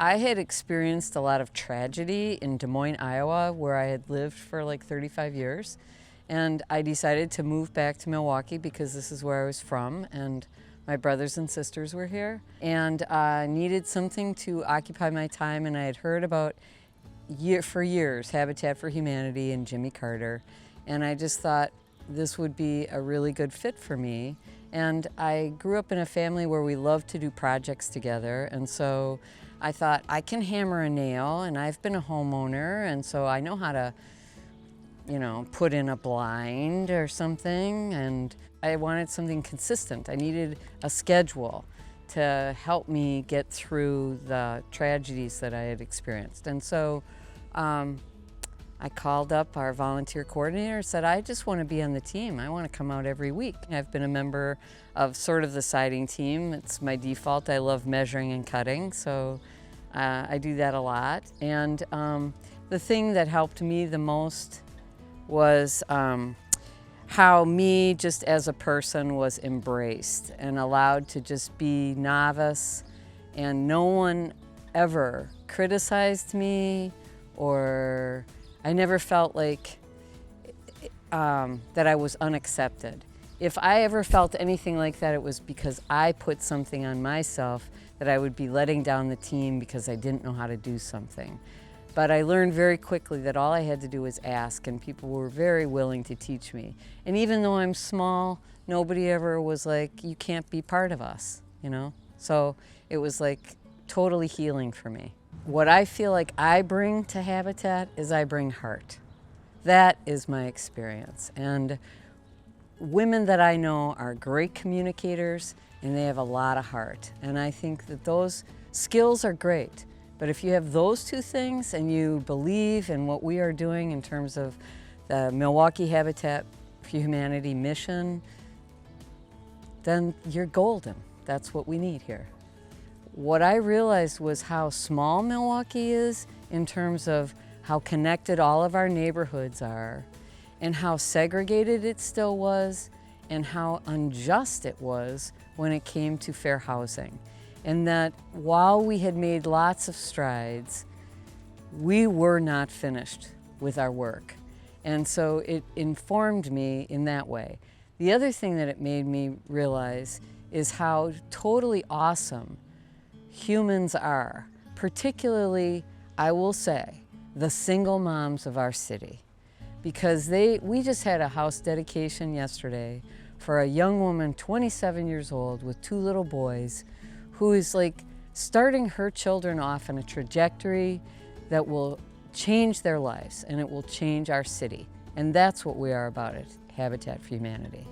I had experienced a lot of tragedy in Des Moines, Iowa, where I had lived for like 35 years. And I decided to move back to Milwaukee because this is where I was from, and my brothers and sisters were here. And I needed something to occupy my time, and I had heard about, for years, Habitat for Humanity and Jimmy Carter. And I just thought this would be a really good fit for me. And I grew up in a family where we loved to do projects together, and so I thought, I can hammer a nail, and I've been a homeowner, and so I know how to, put in a blind or something, and I wanted something consistent. I needed a schedule to help me get through the tragedies that I had experienced. And so I called up our volunteer coordinator and said, I just want to be on the team. I want to come out every week. I've been a member of sort of the siding team. It's my default. I love measuring and cutting, so I do that a lot. And the thing that helped me the most was how me, just as a person, was embraced and allowed to just be novice, and no one ever criticized me, or I never felt like that I was unaccepted. If I ever felt anything like that, it was because I put something on myself that I would be letting down the team because I didn't know how to do something. But I learned very quickly that all I had to do was ask, and people were very willing to teach me. And even though I'm small, nobody ever was like, you can't be part of us, So it was like totally healing for me. What I feel like I bring to Habitat is I bring heart. That is my experience. And women that I know are great communicators, and they have a lot of heart. And I think that those skills are great. But if you have those two things and you believe in what we are doing in terms of the Milwaukee Habitat for Humanity mission, then you're golden. That's what we need here. What I realized was how small Milwaukee is in terms of how connected all of our neighborhoods are, and how segregated it still was, and how unjust it was when it came to fair housing. And that while we had made lots of strides, we were not finished with our work. And so it informed me in that way. The other thing that it made me realize is how totally awesome humans are, particularly, I will say, the single moms of our city. Because we just had a house dedication yesterday for a young woman, 27 years old, with 2 little boys, who is like starting her children off on a trajectory that will change their lives, and it will change our city. And that's what we are about at Habitat for Humanity.